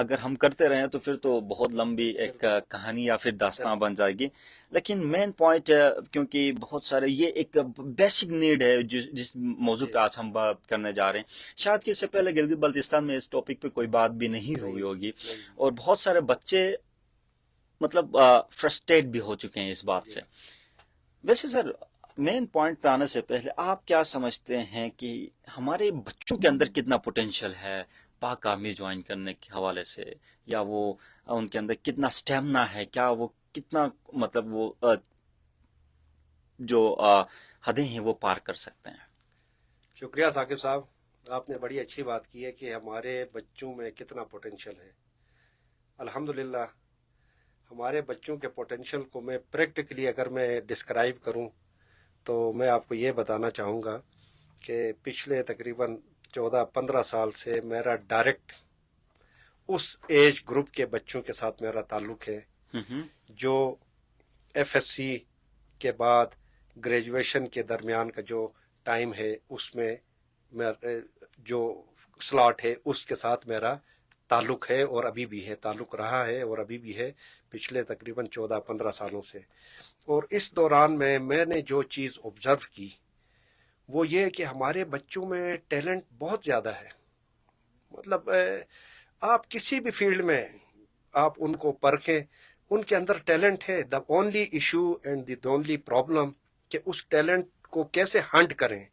اگر ہم کرتے رہیں تو پھر تو بہت لمبی ایک کہانی یا پھر داستان بن جائے گی. لیکن مین پوائنٹ، کیونکہ بہت سارے یہ ایک بیسک نیڈ ہے جس موضوع پہ آج ہم بات کرنے جا رہے ہیں. شاید کہ اس سے پہلے گلگت بلتستان میں اس ٹاپک پہ کوئی بات بھی نہیں ہوئی ہوگی، اور بہت سارے بچے مطلب فرسٹریٹ بھی ہو چکے ہیں اس بات سے. ویسے سر، مین پوائنٹ پہ آنے سے پہلے آپ کیا سمجھتے ہیں کہ ہمارے بچوں کے اندر کتنا پوٹینشیل ہے پاک آرمی جوائن کرنے کے حوالے سے، یا وہ ان کے اندر کتنا سٹیمنا ہے، کیا وہ کتنا مطلب وہ جو حدیں ہیں وہ پار کر سکتے ہیں؟ شکریہ ثاقب صاحب، آپ نے بڑی اچھی بات کی ہے کہ ہمارے بچوں میں کتنا پوٹینشیل ہے. الحمدللہ ہمارے بچوں کے پوٹینشیل کو میں پریکٹیکلی اگر میں ڈسکرائب کروں تو میں آپ کو یہ بتانا چاہوں گا کہ پچھلے تقریباً 14-15 سال سے میرا ڈائریکٹ اس ایج گروپ کے بچوں کے ساتھ میرا تعلق ہے جو ایف ایس سی کے بعد گریجویشن کے درمیان کا جو ٹائم ہے اس میں جو سلاٹ ہے اس کے ساتھ میرا تعلق ہے، اور ابھی بھی ہے، تعلق رہا ہے اور ابھی بھی ہے پچھلے تقریباً 14-15 سالوں سے. اور اس دوران میں نے جو چیز آبزرو کی وہ یہ کہ ہمارے بچوں میں ٹیلنٹ بہت زیادہ ہے. مطلب آپ کسی بھی فیلڈ میں آپ ان کو پرکھیں، ان کے اندر ٹیلنٹ ہے. The only issue and the only problem کہ اس ٹیلنٹ کو کیسے ہنٹ کریں.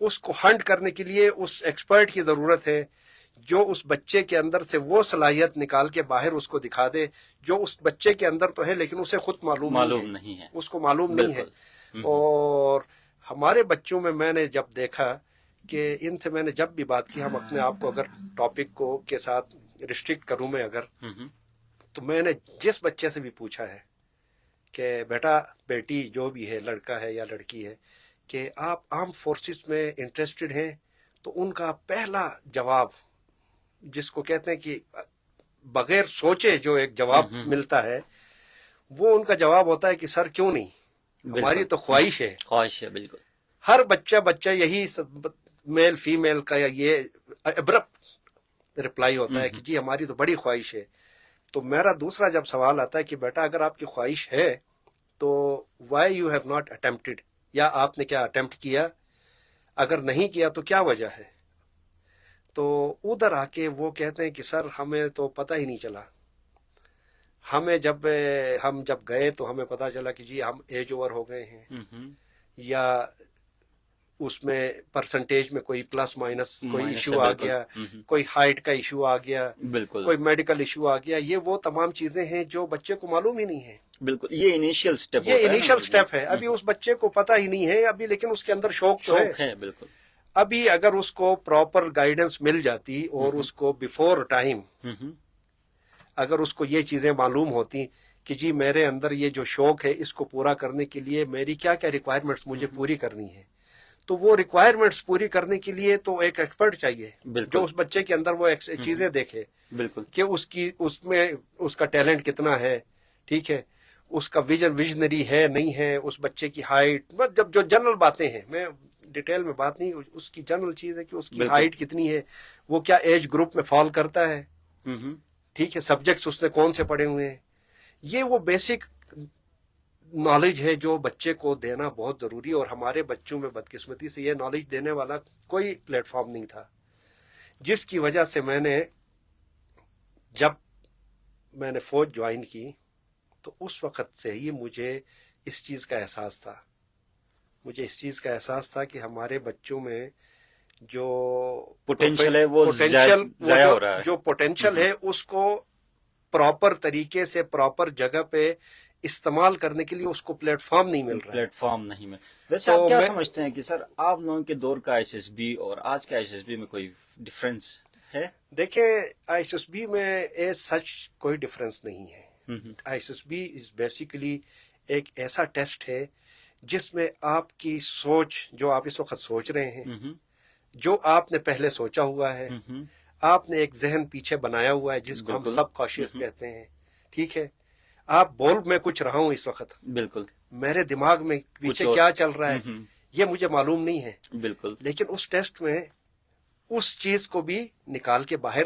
اس کو ہنٹ کرنے کے لیے اس ایکسپرٹ کی ضرورت ہے جو اس بچے کے اندر سے وہ صلاحیت نکال کے باہر اس کو دکھا دے جو اس بچے کے اندر تو ہے لیکن اسے خود معلوم نہیں ہے، اس کو معلوم نہیں ہے. اور ہمارے بچوں میں نے جب دیکھا کہ ان سے میں نے جب بھی بات کی، ہم اپنے آپ کو اگر ٹاپک کو کے ساتھ ریسٹرکٹ کروں میں اگر، تو میں نے جس بچے سے بھی پوچھا ہے کہ بیٹا بیٹی جو بھی ہے، لڑکا ہے یا لڑکی ہے، کہ آپ آرم فورسز میں انٹرسٹڈ ہیں، تو ان کا پہلا جواب جس کو کہتے ہیں کہ بغیر سوچے جو ایک جواب ملتا ہے، وہ ان کا جواب ہوتا ہے کہ سر کیوں نہیں، ہماری تو خواہش ہے. خواہش ہے، بالکل. ہر بچہ یہی میل فیمیل کا یہ ابرپٹ رپلائی ہوتا ہے کہ جی ہماری تو بڑی خواہش ہے. تو میرا دوسرا جب سوال آتا ہے کہ بیٹا اگر آپ کی خواہش ہے تو وائی یو ہیو ناٹ اٹمپٹڈ، یا آپ نے کیا اٹمپٹ کیا، اگر نہیں کیا تو کیا وجہ ہے. تو ادھر آ کے وہ کہتے ہیں کہ سر ہمیں تو پتہ ہی نہیں چلا، ہمیں ہم جب گئے تو ہمیں پتہ چلا کہ جی ہم ایج اوور ہو گئے ہیں، یا اس میں پرسنٹیج میں کوئی پلس مائنس کوئی ایشو آ گیا، کوئی ہائٹ کا ایشو آ گیا، بالکل کوئی میڈیکل ایشو آ گیا. یہ وہ تمام چیزیں ہیں جو بچے کو معلوم ہی نہیں ہے. بالکل، یہ انیشیل سٹیپ یہ انیشل سٹیپ ہے. ابھی اس بچے کو پتہ ہی نہیں ہے ابھی، لیکن اس کے اندر شوق تو ہے. بالکل. ابھی اگر اس کو پراپر گائیڈنس مل جاتی اور اس کو بیفور ٹائم اگر اس کو یہ چیزیں معلوم ہوتی کہ جی میرے اندر یہ جو شوق ہے اس کو پورا کرنے کے لیے میری کیا کیا ریکوائرمنٹس مجھے پوری کرنی ہے، تو وہ ریکوائرمنٹس پوری کرنے کے لیے تو ایک ایکسپرٹ چاہیے جو اس بچے کے اندر وہ چیزیں دیکھے. بالکل، کہ اس میں اس کا ٹیلنٹ کتنا ہے، ٹھیک ہے، اس کا ویژنری ہے نہیں ہے، اس بچے کی ہائٹ، جب جو جنرل باتیں ہیں، میں ڈیٹیل میں بات نہیں، اس کی جنرل چیز ہے کہ اس کی ہائٹ کتنی ہے، وہ کیا ایج گروپ میں فال کرتا ہے، ٹھیک ہے، سبجیکٹس اس نے کون سے پڑھے ہوئے ہیں. یہ وہ بیسک نالج ہے جو بچے کو دینا بہت ضروری ہے. اور ہمارے بچوں میں بدقسمتی سے یہ نالج دینے والا کوئی پلیٹ فارم نہیں تھا، جس کی وجہ سے جب میں نے فوج جوائن کی تو اس وقت سے ہی مجھے اس چیز کا احساس تھا کہ ہمارے بچوں میں جو پوٹینشیل ہے وہ ضائع ہو رہا ہے. جو پوٹینشیل ہے اس کو پراپر طریقے سے پراپر جگہ پہ استعمال کرنے کے لیے اس کو پلیٹ فارم نہیں مل رہا. ویسے آپ کیا سمجھتے ہیں کہ سر آپ لوگوں کے دور کا ایس ایس بی اور آج کا ایس ایس بی میں کوئی ڈفرینس ہے؟ دیکھیں، ایس ایس بی میں ایز سچ کوئی ڈفرینس نہیں ہے. S S B is basically ایک ایسا ٹیسٹ ہے جس میں آپ کی سوچ، جو آپ اس وقت سوچ رہے ہیں، جو آپ نے پہلے سوچا ہوا ہے، آپ نے ایک ذہن پیچھے بنایا ہوا ہے جس کو ہم سب کانشیس کہتے ہیں، ٹھیک ہے، آپ بول میں کچھ رہا ہوں اس وقت، بالکل، میرے دماغ میں پیچھے کیا چل رہا ہے یہ مجھے معلوم نہیں ہے، بالکل، لیکن اس ٹیسٹ میں اس چیز کو بھی نکال کے باہر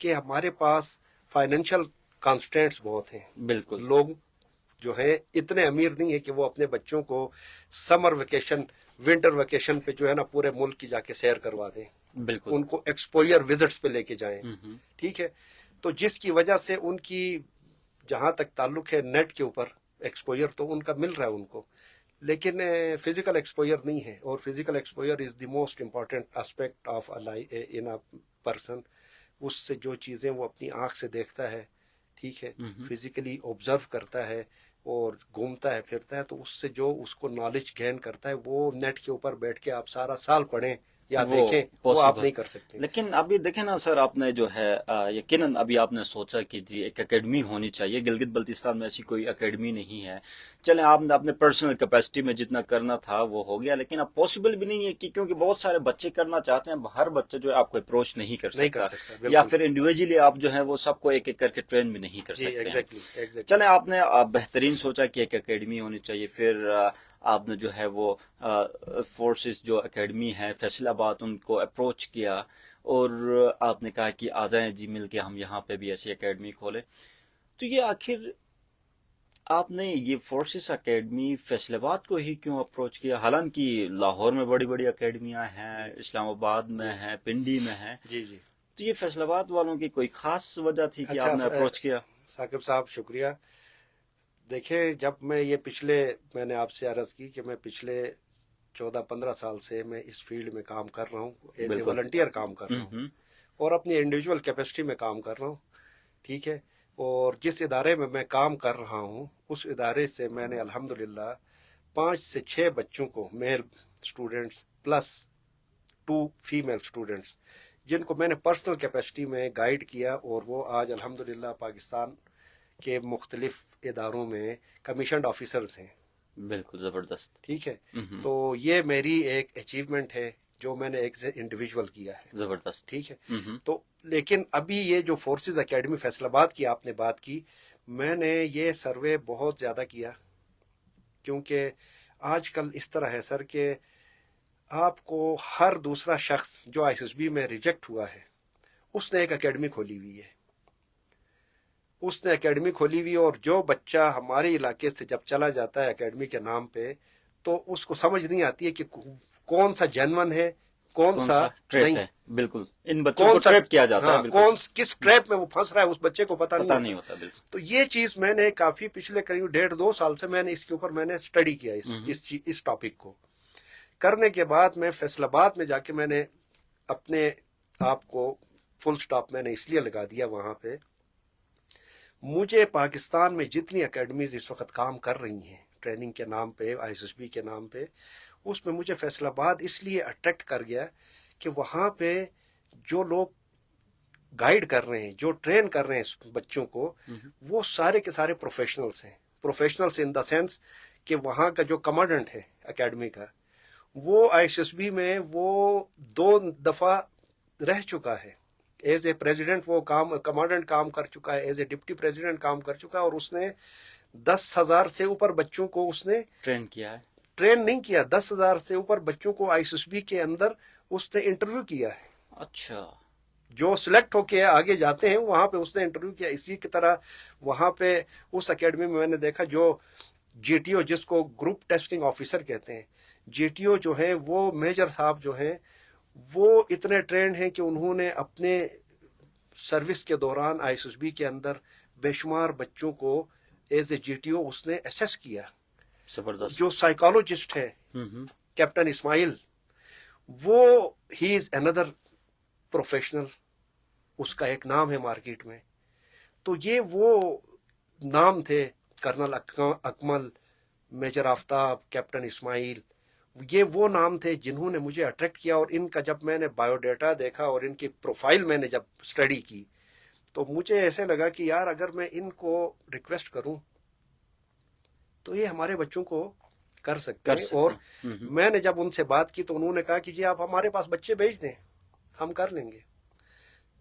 کہ ہمارے پاس فائنینشیل کانسٹینٹس بہت ہیں. بالکل لوگ جو ہیں اتنے امیر نہیں ہے کہ وہ اپنے بچوں کو سمر ویکیشن ونٹر ویکیشن پہ جو ہے نا پورے ملک کی جا کے سیر کروا دیں, بالکل. ان کو ایکسپوئر وزٹس پہ لے کے جائیں. ہم، ٹھیک ہے, تو جس کی وجہ سے ان کی جہاں تک تعلق ہے نیٹ کے اوپر ایکسپوئر تو ان کا مل رہا ہے ان کو, لیکن فزیکل ایکسپوئر نہیں ہے. اور physical exposure is the most important aspect of in a person. اس سے جو چیزیں وہ اپنی آنکھ سے دیکھتا ہے, ٹھیک ہے, فزیکلی آبزرو کرتا ہے اور گھومتا ہے پھرتا ہے, تو اس سے جو اس کو نالج گین کرتا ہے وہ نیٹ کے اوپر بیٹھ کے آپ سارا سال پڑھیں یا وہ دیکھیں, وہ آپ پاسبل. نہیں کر سکتے. لیکن ابھی دیکھیں نا سر, آپ نے جو ہے یقیناً ابھی آپ نے سوچا کہ جی ایک اکیڈمی ہونی چاہیے. گلگت بلتستان میں ایسی کوئی اکیڈمی نہیں ہے. چلیں آپ نے اپنے پرسنل کیپیسٹی میں جتنا کرنا تھا وہ ہو گیا, لیکن اب پاسبل بھی نہیں ہے کہ کیونکہ بہت سارے بچے کرنا چاہتے ہیں, ہر بچہ جو ہے آپ کو اپروچ نہیں کر نہیں سکتا, کر سکتا, یا بالکل. پھر انڈیویجلی آپ جو ہے وہ سب کو ایک ایک کر کے ٹرین بھی نہیں کر جی سکتے ہیں. Exactly exactly. چلیں آپ نے بہترین سوچا کہ ایک اکیڈمی ہونی چاہیے. پھر آپ نے جو ہے وہ فورسز جو اکیڈمی ہے فیصل آباد ان کو اپروچ کیا, اور آپ نے کہا کہ آ جائیں جی مل کے ہم یہاں پہ بھی ایسی اکیڈمی کھولیں. تو یہ آخر آپ نے یہ فورسز اکیڈمی فیصل آباد کو ہی کیوں اپروچ کیا؟ حالانکہ لاہور میں بڑی بڑی اکیڈمیاں ہیں, اسلام آباد میں ہیں, پنڈی میں ہیں, جی جی. تو یہ فیصل آباد والوں کی کوئی خاص وجہ تھی کہ آپ اچھا نے اپروچ کیا؟ ثاقب صاحب شکریہ. دیکھیں جب میں نے آپ سے عرض کی کہ میں پچھلے 14-15 سال سے میں اس فیلڈ میں کام کر رہا ہوں, ایز اے بالکل. والنٹیئر کام کر رہا ہوں, اور اپنی انڈیویجول کیپیسٹی میں کام کر رہا ہوں. ٹھیک ہے, اور جس ادارے میں کام کر رہا ہوں اس ادارے سے میں نے الحمدللہ 5 سے 6 بچوں کو, میل اسٹوڈنٹس پلس 2 فیمیل اسٹوڈنٹس, جن کو میں نے پرسنل کیپیسٹی میں گائیڈ کیا, اور وہ آج الحمدللہ پاکستان کے مختلف اداروں میں کمیشنڈ آفیسرز ہیں. بالکل زبردست. ٹھیک ہے, تو یہ میری ایک اچیومنٹ ہے جو میں نے ایک انڈیویجول کیا ہے. زبردست. ٹھیک ہے, تو لیکن ابھی یہ جو فورسز اکیڈمی فیصل آباد کی آپ نے بات کی, میں نے یہ سروے بہت زیادہ کیا, کیونکہ آج کل اس طرح ہے سر کہ آپ کو ہر دوسرا شخص جو آئی ایس بی میں ریجیکٹ ہوا ہے اس نے ایک اکیڈمی کھولی ہوئی ہے. اور جو بچہ ہمارے علاقے سے جب چلا جاتا ہے اکیڈمی کے نام پہ, تو اس کو سمجھ نہیں آتی ہے کہ کون سا جنون ہے, کون سا ٹریپ نہیں, ہے. بالکل ان بچوں کو ٹریپ کیا جاتا ہے. بالکل کس ٹریپ میں وہ پھنس رہا ہے اس بچے کو پتہ نہیں ہوتا. بالکل. تو یہ چیز میں نے کافی پچھلے قریب 1.5-2 سال سے میں نے اس کے اوپر میں نے اسٹڈی کیا اس ٹاپک کو. کرنے کے بعد میں فیصل آباد میں جا کے میں نے اپنے آپ کو فل سٹاپ میں نے اس لیے لگا دیا وہاں پہ. مجھے پاکستان میں جتنی اکیڈمیز اس وقت کام کر رہی ہیں ٹریننگ کے نام پہ, آئی ایس بی کے نام پہ, اس میں مجھے فیصل آباد اس لیے اٹریکٹ کر گیا کہ وہاں پہ جو لوگ گائیڈ کر رہے ہیں, جو ٹرین کر رہے ہیں بچوں کو, وہ سارے کے سارے پروفیشنلز ہیں. پروفیشنلز ان دا سینس کہ وہاں کا جو کمانڈنٹ ہے اکیڈمی کا, وہ آئی ایس بی میں وہ 2 دفعہ رہ چکا ہے. ایز اے پریزیڈنٹ وہ کمانڈنٹ کام کر چکا ہے, ایز اے ڈپٹی پریزیڈنٹ کام کر چکا ہے, اور اس نے 10,000 سے اوپر بچوں کو اس نے ٹرین کیا ہے. ٹرین نہیں کیا, 10,000 سے اوپر بچوں کو آئی ایس بی کے اندر اس نے انٹرویو کیا ہے. اچھا. جو سلیکٹ ہو کے آگے جاتے ہیں وہاں پہ اس نے انٹرویو کیا. اسی کی طرح وہاں پہ اس اکیڈمی میں نے دیکھا جو جی ٹی او, جس کو گروپ ٹیسٹنگ آفیسر کہتے ہیں, جی ٹی او جو ہیں وہ میجر صاحب جو ہیں وہ اتنے ٹرینڈ ہیں کہ انہوں نے اپنے سروس کے دوران آئی ایس بی کے اندر بے شمار بچوں کو as a G T O اس نے اسیس کیا. زبردست. جو سائیکالوجسٹ ہے کیپٹن اسماعیل, وہ ہی از اندر پروفیشنل, اس کا ایک نام ہے مارکیٹ میں. تو یہ وہ نام تھے, کرنل اکمل, میجر آفتاب, کیپٹن اسماعیل, یہ وہ نام تھے جنہوں نے مجھے اٹریکٹ کیا. اور ان کا جب میں نے بایو ڈیٹا دیکھا اور ان کی پروفائل میں نے جب اسٹڈی کی, تو مجھے ایسے لگا کہ یار اگر میں ان کو ریکویسٹ کروں تو یہ ہمارے بچوں کو کر سکتے ہیں. اور میں نے جب ان سے بات کی تو انہوں نے کہا کہ جی آپ ہمارے پاس بچے بھیج دیں, ہم کر لیں گے.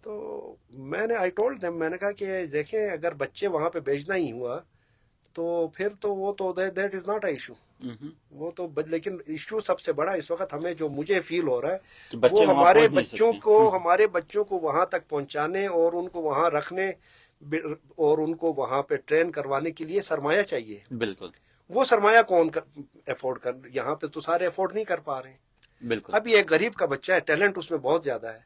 تو میں نے آئی ٹولڈ دیم, میں نے کہا کہ دیکھیں اگر بچے وہاں پہ بھیجنا ہی ہوا تو پھر تو وہ تو that is not a issue. وہ تو لیکن ایشو سب سے بڑا اس وقت ہمیں جو مجھے فیل ہو رہا ہے کہ بچے وہ وہاں ہمارے پہنچ نہیں بچوں سکتے. کو ہمارے بچوں کو وہاں تک پہنچانے اور ان کو وہاں رکھنے اور ان کو وہاں پہ ٹرین کروانے کے لیے سرمایہ چاہیے. بالکل وہ سرمایہ کون افورڈ کر, یہاں پہ تو سارے افورڈ نہیں کر پا رہے ہیں. بالکل. اب یہ ایک غریب کا بچہ ہے, ٹیلنٹ اس میں بہت زیادہ ہے,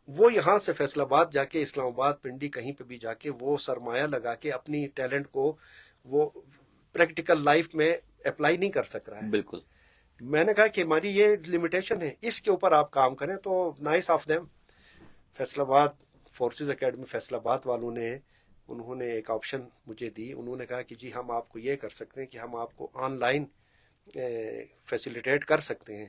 وہ یہاں سے فیصل آباد جا کے, اسلام آباد, پنڈی, کہیں پہ بھی جا کے وہ سرمایہ لگا کے اپنی ٹیلنٹ کو وہ پریکٹیکل لائف میں اپلائی نہیں کر سک رہا ہے. بالکل. میں نے کہا کہ ہماری یہ لمیٹیشن ہے, اس کے اوپر آپ کام کریں. تو نائس آف دیم, فیصل آباد فورسز اکیڈمی فیصل آباد والوں نے انہوں نے ایک آپشن مجھے دی. انہوں نے کہا کہ جی ہم آپ کو یہ کر سکتے ہیں کہ ہم آپ کو آن لائن فیسیلیٹیٹ کر سکتے ہیں,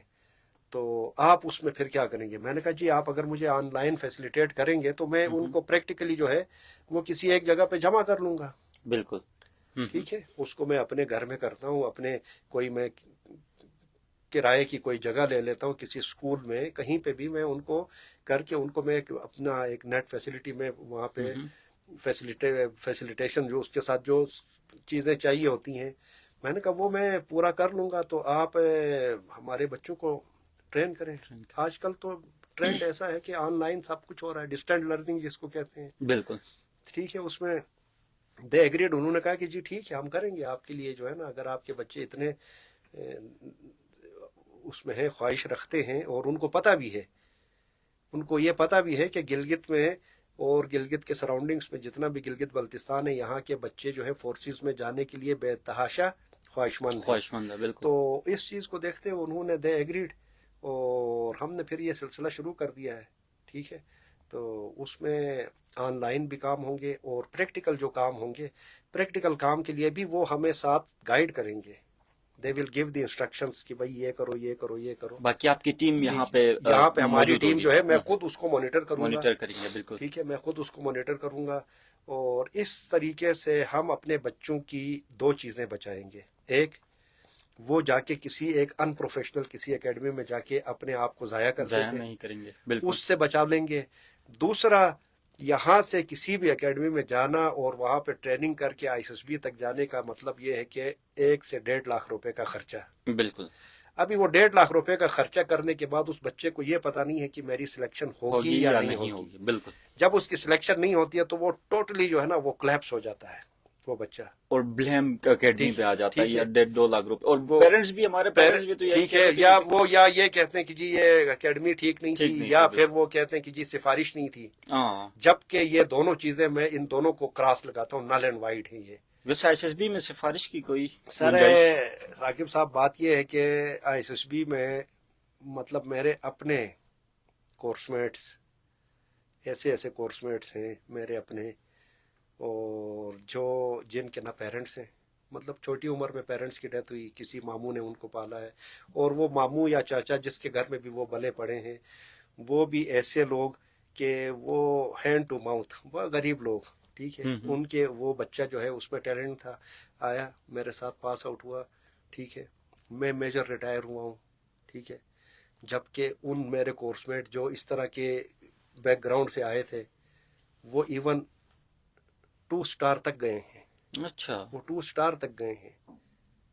تو آپ اس میں پھر کیا کریں گے. میں نے کہا جی آپ اگر مجھے آن لائن فیسیلیٹیٹ کریں گے تو میں ان کو پریکٹیکلی جو ہے وہ کسی ایک جگہ پہ جمع کر لوں گا. بالکل. ٹھیک ہے, اس کو میں اپنے گھر میں کرتا ہوں, اپنے کوئی میں کرائے کی کوئی جگہ لے لیتا ہوں کسی اسکول میں, کہیں پہ بھی میں ان کو کر کے ان کو میں اپنا ایک نیٹ فیسلٹی میں وہاں پہ فیسیلیٹیشن جو اس کے ساتھ جو چیزیں چاہیے ہوتی ہیں, میں نے کہا وہ میں پورا کر لوں گا. تو آپ ہمارے بچوں کو ٹرین کریں. آج کل تو ٹرینڈ ایسا ہے کہ آن لائن سب کچھ ہو رہا ہے, ڈسٹینٹ لرننگ جس کو کہتے ہیں. بالکل. ٹھیک ہے, اس میں دے ایگریڈ, انہوں نے کہا کہ جی ٹھیک ہے ہم کریں گے آپ کے لیے جو ہے نا, اگر آپ کے بچے اتنے اس میں ہے, خواہش رکھتے ہیں, اور ان کو پتہ بھی ہے, ان کو یہ پتہ بھی ہے کہ گلگت میں اور گلگت کے سراؤنڈنگز میں جتنا بھی گلگت بلتستان ہے, یہاں کے بچے جو ہے فورسز میں جانے کے لیے بے تحاشا خواہش مند ہے. بالکل. تو اس چیز کو دیکھتے ہوئے انہوں نے دے ایگریڈ, اور ہم نے پھر یہ سلسلہ شروع کر دیا ہے. ٹھیک ہے, تو اس میں آن لائن بھی کام ہوں گے اور پریکٹیکل جو کام ہوں گے, پریکٹیکل کام کے لیے بھی وہ ہمیں ساتھ گائیڈ کریں گے. دے ول گیو دی انسٹرکشنز کہ بھائی یہ کرو یہ کرو یہ کرو. باقی آپ کی ٹیم یہاں پہ ہماری ٹیم جو ہے میں خود اس کو مانیٹر کروں گا. مانیٹر کریں گے. بالکل. ٹھیک ہے, میں خود اس کو مانیٹر کروں گا, اور اس طریقے سے ہم اپنے بچوں کی دو چیزیں بچائیں گے. ایک, وہ جا کے کسی ایک ان پروفیشنل کسی اکیڈمی میں جا کے اپنے آپ کو ضائع کرتے تھے, نہیں کریں گے. بالکل. اس سے بچا لیں گے. دوسرا, یہاں سے کسی بھی اکیڈمی میں جانا اور وہاں پہ ٹریننگ کر کے آئی ایس ایس بی تک جانے کا مطلب یہ ہے کہ 1 سے 1.5 لاکھ روپے کا خرچہ. بالکل. ابھی وہ 1.5 لاکھ روپے کا خرچہ کرنے کے بعد اس بچے کو یہ پتا نہیں ہے کہ میری سلیکشن ہوگی یا نہیں ہوگی. بالکل. جب اس کی سلیکشن نہیں ہوتی ہے تو وہ ٹوٹلی جو ہے نا وہ کلیپس ہو جاتا ہے وہ بچہ, اور بلیم اکیڈمی پہ آ جاتا ہے, یا 1.5-2 لاکھ روپے. اور پیرنٹس بھی, ہمارے پیرنٹس بھی تو ٹھیک ہے, یا وہ یا یہ کہتے ہیں کہ جی یہ اکیڈمی ٹھیک نہیں تھی, یا پھر وہ کہتے ہیں کہ جی سفارش نہیں تھی. جبکہ یہ دونوں چیزیں میں ان دونوں کو کراس لگاتا ہوں, نل اینڈ وائٹ ہیں یہ. ویسے آئی ایس بی میں سفارش کی کوئی سر ثاقب صاحب بات یہ ہے کہ آئی ایس ایس بی میں مطلب میرے اپنے کورس میٹس ایسے کورس میٹس ہیں میرے اپنے, اور جو جن کے نہ پیرنٹس ہیں, مطلب چھوٹی عمر میں پیرنٹس کی ڈیتھ ہوئی, کسی ماموں نے ان کو پالا ہے, اور وہ ماموں یا چاچا جس کے گھر میں بھی وہ بلے پڑے ہیں, وہ بھی ایسے لوگ کہ وہ ہینڈ ٹو ماؤتھ, وہ غریب لوگ. ٹھیک ہے, ان کے وہ بچہ جو ہے اس میں ٹیلنٹ تھا, آیا میرے ساتھ پاس آؤٹ ہوا. ٹھیک ہے, میں میجر ریٹائر ہوا ہوں. ٹھیک ہے, جبکہ ان میرے کورس میٹ جو اس طرح کے بیک گراؤنڈ سے آئے تھے وہ ایون 2 سٹار تک گئے ہیں. اچھا, وہ 2 سٹار تک گئے ہیں.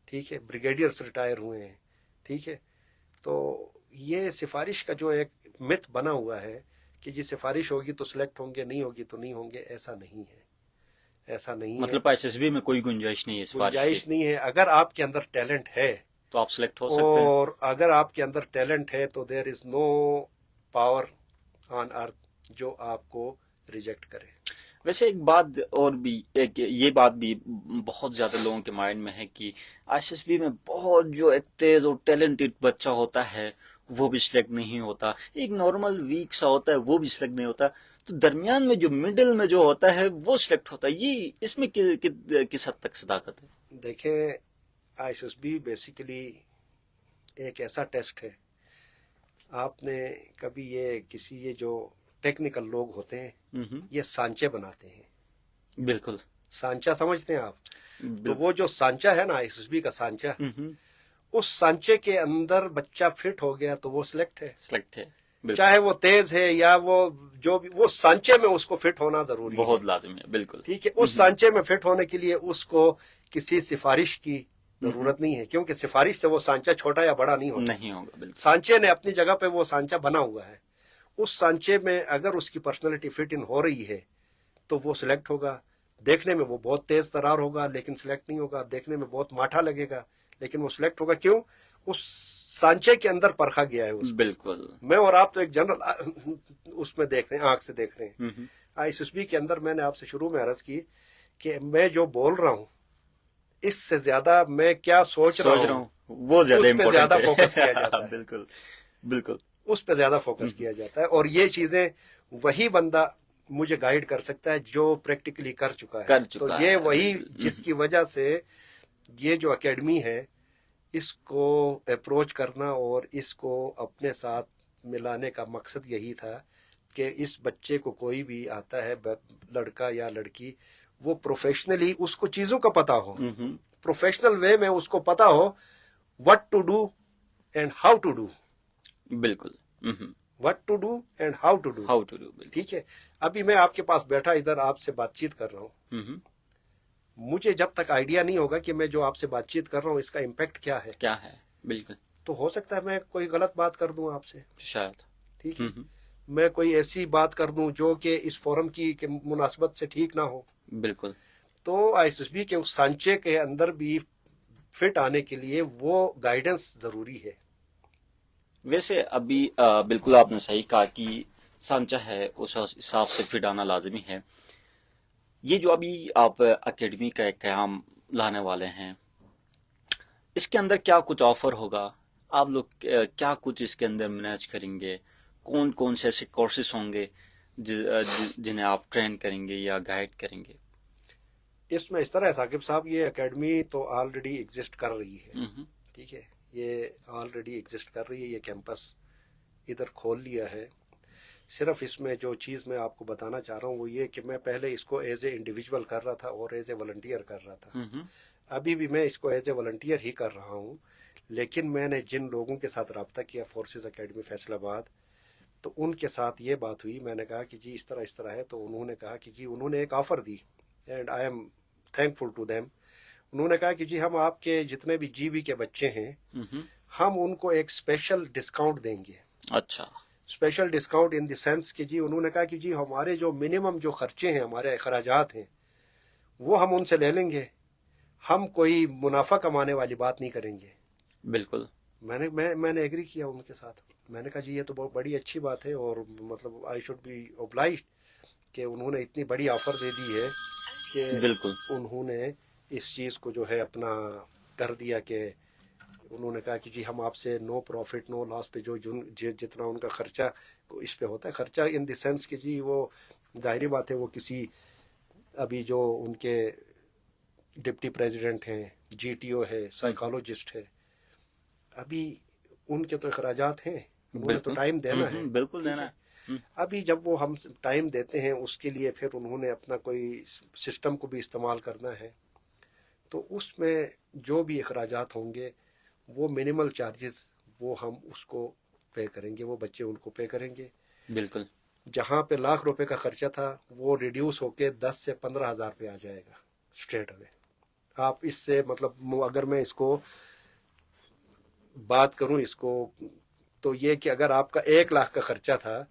ٹھیک ہے, بریگیڈیئرس ریٹائر ہوئے ہیں. ٹھیک ہے, تو یہ سفارش کا جو ایک مت بنا ہوا ہے کہ جی سفارش ہوگی تو سلیکٹ ہوں گے, نہیں ہوگی تو نہیں ہوں گے, ایسا نہیں ہے. ایسا نہیں ہے, مطلب آئی ایس ایس بی میں کوئی گنجائش نہیں ہے سفارش کی. گنجائش نہیں ہے. اگر آپ کے اندر ٹیلنٹ ہے تو آپ سلیکٹ ہو سکتے ہیں, اور اگر آپ کے اندر ٹیلنٹ ہے تو دیر از نو پاور آن ارتھ جو آپ کو ریجیکٹ کرے. ویسے ایک بات اور بھی, یہ بات بھی بہت زیادہ لوگوں کے مائنڈ میں ہے کہ آئی ایس ایس بی میں بہت جو ایک تیز اور ٹیلنٹڈ بچہ ہوتا ہے وہ بھی سلیکٹ نہیں ہوتا, ایک نارمل ویک سا ہوتا ہے وہ بھی سلیکٹ نہیں ہوتا, تو درمیان میں جو مڈل میں جو ہوتا ہے وہ سلیکٹ ہوتا ہے. یہ اس میں کس حد تک صداقت ہے؟ دیکھیں, I S S B basically ایک ایسا ٹیسٹ ہے, آپ نے کبھی یہ جو ٹیکنیکل لوگ ہوتے ہیں یہ سانچے بناتے ہیں. بالکل. سانچا سمجھتے ہیں آپ؟ تو وہ جو سانچا ہے نا آئی ایس ایس بی کا سانچا, اس سانچے کے اندر بچہ فٹ ہو گیا تو وہ سلیکٹ ہے. سلیکٹ ہے. بالکل چاہے وہ تیز ہے یا وہ جو بھی، وہ سانچے میں اس کو فٹ ہونا ضروری ہے. بہت لازمی ہے. بالکل ٹھیک ہے، اس سانچے میں فٹ ہونے کے لیے اس کو کسی سفارش کی ضرورت نہیں ہے، کیونکہ سفارش سے وہ سانچہ چھوٹا یا بڑا نہیں ہوتا. نہیں ہوگا. بالکل سانچے نے اپنی جگہ پہ وہ سانچہ بنا ہوا ہے. اس سانچے میں اگر اس کی پرسنالٹی فٹ ان ہو رہی ہے تو وہ سلیکٹ ہوگا. دیکھنے میں وہ بہت تیز ترار ہوگا لیکن سلیکٹ نہیں ہوگا، دیکھنے میں بہت ماٹھا لگے گا لیکن وہ سلیکٹ ہوگا. کیوں؟ اس سانچے کے اندر پرکھا گیا ہے اس کو. بالکل. میں اور آپ تو ایک جنرل اس میں دیکھ رہے ہیں، آنکھ سے دیکھ رہے ہیں. ISSB کے اندر میں نے آپ سے شروع میں عرض کی کہ میں جو بول رہا ہوں اس سے زیادہ میں کیا سوچ رہا ہوں وہ زیادہ اس پہ زیادہ امپورٹنٹ فوکس کیا جاتا ہے. بالکل بالکل. اس پہ زیادہ فوکس کیا جاتا ہے، اور یہ چیزیں وہی بندہ مجھے گائیڈ کر سکتا ہے جو پریکٹیکلی کر چکا ہے. تو یہ وہی جس کی وجہ سے یہ جو اکیڈمی ہے اس کو اپروچ کرنا اور اس کو اپنے ساتھ ملانے کا مقصد یہی تھا کہ اس بچے کو کوئی بھی آتا ہے لڑکا یا لڑکی، وہ پروفیشنلی اس کو چیزوں کا پتا ہو، پروفیشنل وے میں اس کو پتا ہو what to do and how to do. بالکل. what to do and how to do. How to do. ٹھیک ہے، ابھی میں آپ کے پاس بیٹھا ادھر آپ سے بات چیت کر رہا ہوں، مجھے جب تک آئیڈیا نہیں ہوگا کہ میں جو آپ سے بات چیت کر رہا ہوں اس کا امپیکٹ کیا ہے، کیا ہے. بالکل. تو ہو سکتا ہے میں کوئی غلط بات کر دوں آپ سے. شاید. ٹھیک ہے، میں کوئی ایسی بات کر دوں جو کہ اس فورم کی مناسبت سے ٹھیک نہ ہو. بالکل. تو ISSB کے اس سانچے کے اندر بھی فٹ آنے کے لیے وہ گائیڈنس ضروری ہے. ویسے ابھی بالکل آپ نے صحیح کہا کہ سانچہ ہے اس حساب سے فٹ آنا لازمی ہے. یہ جو ابھی آپ اکیڈمی کا ایک قیام لانے والے ہیں، اس کے اندر کیا کچھ آفر ہوگا؟ آپ لوگ کیا کچھ اس کے اندر مینیج کریں گے؟ کون کون سے ایسے کورسز ہوں گے جنہیں آپ ٹرین کریں گے یا گائیڈ کریں گے؟ اس میں اس طرح ہے ثاقب صاحب، یہ اکیڈمی تو آلریڈی ایگزسٹ کر رہی ہے. ٹھیک ہے، یہ آلریڈی ایگزسٹ کر رہی ہے، یہ کیمپس ادھر کھول لیا ہے. صرف اس میں جو چیز میں آپ کو بتانا چاہ رہا ہوں وہ یہ کہ میں پہلے اس کو ایز اے انڈیویجول کر رہا تھا اور ایز اے والنٹیئر کر رہا تھا. ابھی بھی میں اس کو ایز اے والنٹیئر ہی کر رہا ہوں، لیکن میں نے جن لوگوں کے ساتھ رابطہ کیا فورسز اکیڈمی فیصل آباد، تو ان کے ساتھ یہ بات ہوئی. میں نے کہا کہ جی اس طرح ہے، تو انہوں نے کہا کہ جی انہوں نے ایک آفر دی and I am thankful to them. انہوں نے کہا کہ جی ہم آپ کے جتنے بھی GB کے بچے ہیں ہم ان کو ایک اسپیشل ڈسکاؤنٹ دیں گے. اچھا. Special discount in the sense کہ جی انہوں نے کہا کہ جی ہمارے جو منیمم جو خرچے ہیں، ہمارے اخراجات ہیں، وہ ہم ان سے لے لیں گے، ہم کوئی منافع کمانے والی بات نہیں کریں گے. بالکل. میں نے ایگری کیا ان کے ساتھ. میں نے کہا جی یہ تو بہت بڑی اچھی بات ہے، اور مطلب آئی شوڈ بی اوبلائزڈ کہ انہوں نے اتنی بڑی آفر دے دی ہے کہ بالکل. انہوں نے اس چیز کو جو ہے اپنا کر دیا کہ انہوں نے کہا کہ جی ہم آپ سے نو پروفٹ نو لاس پہ جو جتنا ان کا خرچہ اس پہ ہوتا ہے، خرچہ ان دی سینس کہ جی وہ ظاہری بات ہے وہ کسی ابھی جو ان کے ڈپٹی پریزیڈنٹ ہیں، GTO ہے، سائیکالوجسٹ ہے، ابھی ان کے تو اخراجات ہیں، انہوں نے تو ٹائم دینا ہے. بالکل دینا ہے. ابھی جب وہ ہم ٹائم دیتے ہیں اس کے لیے پھر انہوں نے اپنا کوئی سسٹم کو بھی استعمال کرنا ہے، تو اس میں جو بھی اخراجات ہوں گے وہ منیمل چارجز وہ ہم اس کو پے کریں گے، وہ بچے ان کو پے کریں گے. بالکل. جہاں پہ ₹1,00,000 کا خرچہ تھا وہ ریڈیوس ہو کے 10 سے 15,000 پہ آ جائے گا اسٹریٹ اوے. آپ اس سے مطلب اگر میں اس کو بات کروں اس کو تو یہ کہ اگر آپ کا 1,00,000 کا خرچہ تھا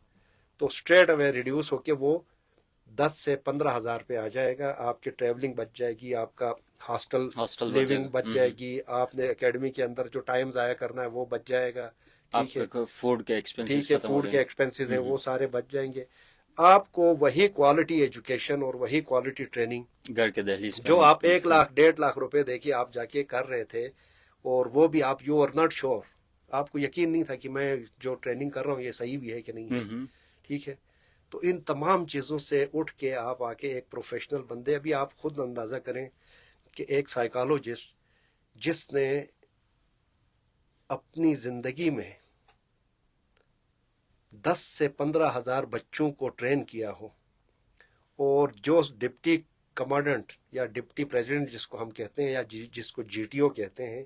تو اسٹریٹ اوے ریڈیوس ہو کے وہ 10 سے 15,000 پہ آ جائے گا. آپ کی ٹریولنگ بچ جائے گی، آپ کا ہاسٹل لیونگ بچ جائے گی، آپ نے اکیڈمی کے اندر جو ٹائم ضائع کرنا ہے وہ بچ جائے گا. ٹھیک ہے، فوڈ کے ایکسپینسز ٹھیک ہے، فوڈ کے ایکسپینسز ہیں وہ سارے بچ جائیں گے. آپ کو وہی کوالٹی ایجوکیشن اور وہی کوالٹی ٹریننگ گھر کے دہلیز جو آپ 1,00,000 1,50,000 دے کے آپ جا کے کر رہے تھے، اور وہ بھی آپ یو آر ناٹ شیور، آپ کو یقین نہیں تھا کہ میں جو ٹریننگ کر رہا ہوں یہ صحیح بھی ہے کہ نہیں ہے. ٹھیک ہے، تو ان تمام چیزوں سے اٹھ کے آپ آ کے ایک پروفیشنل بندے، ابھی آپ خود اندازہ کریں کہ ایک سائیکالوجسٹ جس نے اپنی زندگی میں 10 سے 15,000 بچوں کو ٹرین کیا ہو، اور جو ڈپٹی کمانڈنٹ یا ڈپٹی پریزیڈنٹ جس کو ہم کہتے ہیں یا جس کو GTO کہتے ہیں،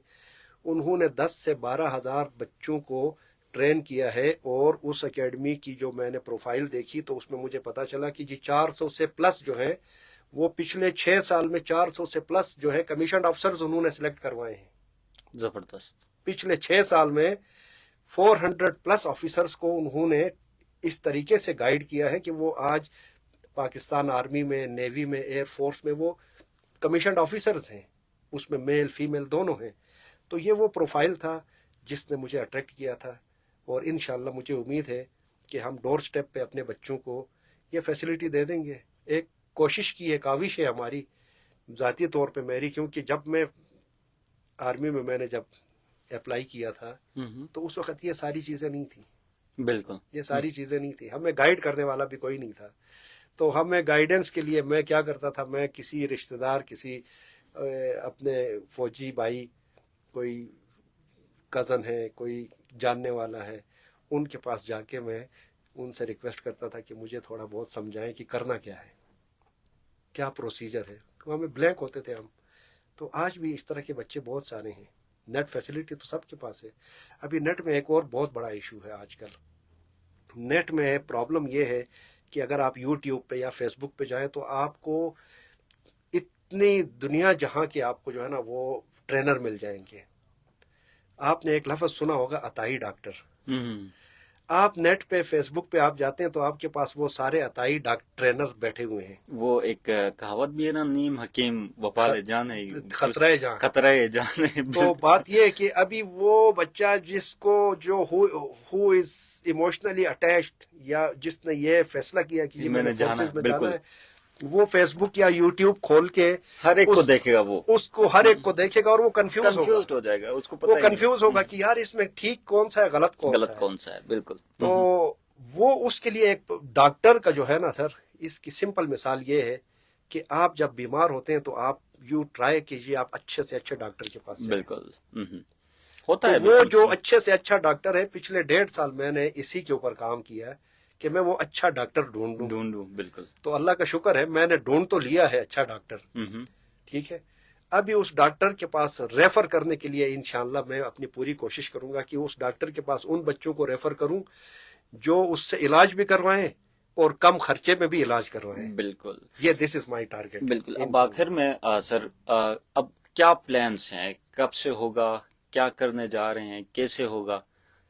انہوں نے 10 سے 12,000 بچوں کو ٹرین کیا ہے، اور اس اکیڈمی کی جو میں نے پروفائل دیکھی تو اس میں مجھے پتا چلا کہ جی 400 سے پلس جو ہے وہ پچھلے 6 سال میں 400 سے پلس جو ہے کمیشنڈ افسرز انہوں نے سلیکٹ کروائے ہیں۔ زبردست۔ پچھلے 6 سال میں 400 پلس آفیسرز کو انہوں نے اس طریقے سے گائیڈ کیا ہے کہ وہ آج پاکستان آرمی میں، نیوی میں، ایئر فورس میں وہ کمیشنڈ آفیسرز ہیں، اس میں میل فیمیل دونوں ہیں۔ تو یہ وہ پروفائل تھا جس نے مجھے اٹریکٹ کیا تھا، اور انشاءاللہ مجھے امید ہے کہ ہم ڈور سٹیپ پہ اپنے بچوں کو یہ فیسلٹی دے دیں گے۔ ایک کوشش کی ہے، کاوش ہے ہماری ذاتی طور پہ میری، کیونکہ جب میں آرمی میں نے جب اپلائی کیا تھا تو اس وقت یہ ساری چیزیں نہیں تھیں، بالکل یہ ساری چیزیں نہیں تھیں، ہمیں گائیڈ کرنے والا بھی کوئی نہیں تھا۔ تو ہمیں گائیڈنس کے لیے میں کیا کرتا تھا، میں کسی رشتہ دار، کسی اپنے فوجی بھائی، کوئی کزن ہے، کوئی جاننے والا ہے، ان کے پاس جا کے میں ان سے ریکویسٹ کرتا تھا کہ مجھے تھوڑا بہت سمجھائیں کہ کرنا کیا ہے، کیا پروسیجر ہے۔ تو ہمیں بلینک ہوتے تھے ہم۔ تو آج بھی اس طرح کے بچے بہت سارے ہیں، نیٹ فیسلٹی تو سب کے پاس ہے۔ ابھی نیٹ میں ایک اور بہت بڑا ایشو ہے آج کل، نیٹ میں پرابلم یہ ہے کہ اگر آپ یوٹیوب پہ یا فیس بک پہ جائیں تو آپ کو اتنی دنیا جہاں کے آپ کو جو ہے نا وہ ٹرینر مل جائیں گے۔ آپ نے ایک لفظ سنا ہوگا، عطائی ڈاکٹر۔ آپ نیٹ پہ فیس بک پہ آپ جاتے ہیں تو آپ کے پاس وہ سارے عطائی ٹرینر بیٹھے ہوئے ہیں۔ وہ ایک کہاوت بھی ہے نا، نیم حکیم وبال جان ہے، خطرہ جان، خطرہ جان ہے۔ تو بات یہ ہے کہ ابھی وہ بچہ جس کو جو ہو از ایموشنلی اٹیچڈ، یا جس نے یہ فیصلہ کیا کہ میں نے فورسز میں جانا ہے، وہ فیس بک یا یوٹیوب کھول کے ہر ایک کو دیکھے گا، وہ اس کو ہر ایک کو دیکھے گا، اور وہ کنفیوز ہو جائے گا، اس کو وہ کنفیوز ہوگا کہ یار اس میں ٹھیک کون سا ہے، غلط کون سا ہے۔ بالکل۔ تو وہ اس کے لیے ایک ڈاکٹر کا جو ہے نا سر، اس کی سمپل مثال یہ ہے کہ آپ جب بیمار ہوتے ہیں تو آپ یو ٹرائی کیجیے، آپ اچھے سے اچھے ڈاکٹر کے پاس جائیں۔ بالکل ہوتا ہے۔ وہ جو اچھے سے اچھا ڈاکٹر ہے، پچھلے 1.5 سال میں نے اسی کے اوپر کام کیا ہے کہ میں وہ اچھا ڈاکٹر ڈھونڈوں۔ بالکل۔ تو اللہ کا شکر ہے میں نے ڈھونڈ تو لیا ہے اچھا ڈاکٹر، ٹھیک ہے۔ ابھی اس ڈاکٹر کے پاس ریفر کرنے کے لیے انشاءاللہ میں اپنی پوری کوشش کروں گا کہ اس ڈاکٹر کے پاس ان بچوں کو ریفر کروں جو اس سے علاج بھی کروائیں اور کم خرچے میں بھی علاج کروائیں۔ بالکل، یہ دس از مائی ٹارگیٹ۔ بالکل۔ اب آخر میں سر، اب کیا پلانس ہیں، کب سے ہوگا، کیا کرنے جا رہے ہیں، کیسے ہوگا،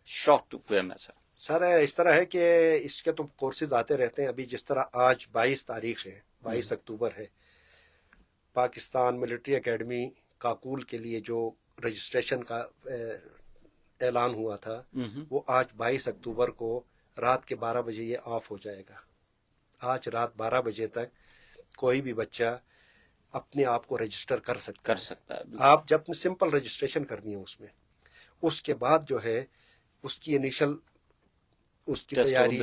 شارٹ وے میں سر اس طرح ہے کہ اس کے تو کورسز آتے رہتے ہیں۔ ابھی جس طرح آج 22 تاریخ ہے، 22 اکتوبر ہے، پاکستان ملٹری اکیڈمی کاکول کے لیے جو رجسٹریشن کا اعلان ہوا تھا، وہ آج 22 اکتوبر کو رات کے 12 بجے یہ آف ہو جائے گا۔ آج رات 12 بجے تک کوئی بھی بچہ اپنے آپ کو رجسٹر کر سکتا ہے۔ آپ جب سمپل رجسٹریشن کرنی ہے اس میں، اس کے بعد جو ہے اس کی انیشل اس کی تیاری،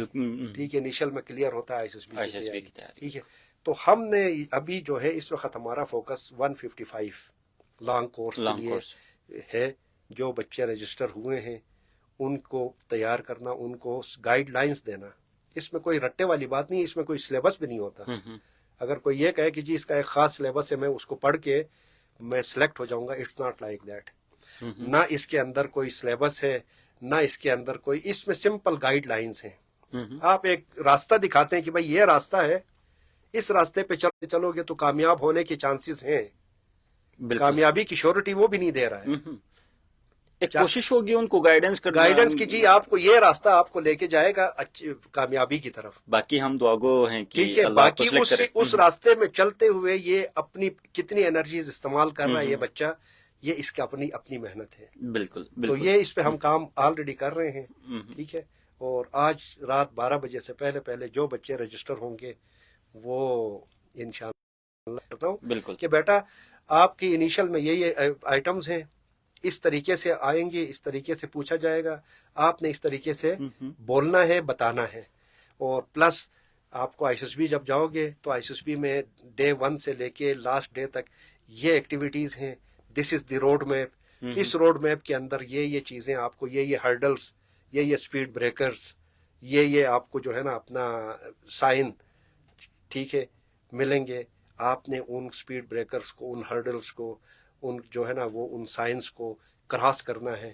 ٹھیک ہے، انیشل میں کلیئر ہوتا ہے آئی ایس بی کی تیاری، ٹھیک ہے۔ تو ہم نے ابھی جو ہے اس وقت ہمارا فوکس 155 لانگ کورس کے لیے ہے۔ جو بچے رجسٹر ہوئے ہیں ان کو تیار کرنا، ان کو گائیڈ لائنز دینا۔ اس میں کوئی رٹے والی بات نہیں، اس میں کوئی سلیبس بھی نہیں ہوتا۔ اگر کوئی یہ کہے کہ جی اس کا ایک خاص سلیبس ہے، میں اس کو پڑھ کے میں سلیکٹ ہو جاؤں گا، اٹس ناٹ لائک دیٹ۔ نہ اس کے اندر کوئی سلیبس ہے، نہ اس کے اندر کوئی، اس میں سمپل گائیڈ لائنز ہیں۔ آپ ایک راستہ دکھاتے ہیں کہ بھائی یہ راستہ ہے، اس راستے پہ چلو گے تو کامیاب ہونے کے چانسز ہیں۔ کامیابی کی شیورٹی وہ بھی نہیں دے رہا ہے۔ ایک کوشش ہوگی ان کو گائیڈنس کی جی آپ کو یہ راستہ آپ کو لے کے جائے گا کامیابی کی طرف۔ باقی ہم دعا گو ہیں کہ ٹھیک ہے، باقی اس راستے میں چلتے ہوئے یہ اپنی کتنی انرجیز استعمال کر رہا ہے یہ بچہ، یہ اس کی اپنی محنت ہے۔ بالکل، تو یہ اس پہ ہم کام آلریڈی کر رہے ہیں، ٹھیک ہے۔ اور آج رات 12 بجے سے پہلے جو بچے رجسٹر ہوں گے وہ انشاءاللہ کرتا ہوں کہ بیٹا آپ کی انیشل میں یہ آئٹمز ہیں، اس طریقے سے آئیں گے، اس طریقے سے پوچھا جائے گا، آپ نے اس طریقے سے بولنا ہے، بتانا ہے۔ اور پلس آپ کو آئی ایس بی جب جاؤ گے تو آئی ایس بی میں ڈے 1 سے لے کے لاسٹ ڈے تک یہ ایکٹیویٹیز ہیں۔ دس از دی روڈ میپ۔ اس روڈ میپ کے اندر یہ چیزیں آپ کو، یہ ہرڈلز، یہ اسپیڈ بریکرز، یہ آپ کو جو ہے نا اپنا سائن، ٹھیک ہے، ملیں گے۔ آپ نے ان اسپیڈ بریکرز کو، ان ہرڈلز کو، ان جو ہے نا وہ ان سائنس کو کراس کرنا ہے،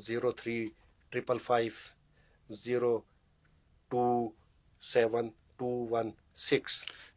0355502721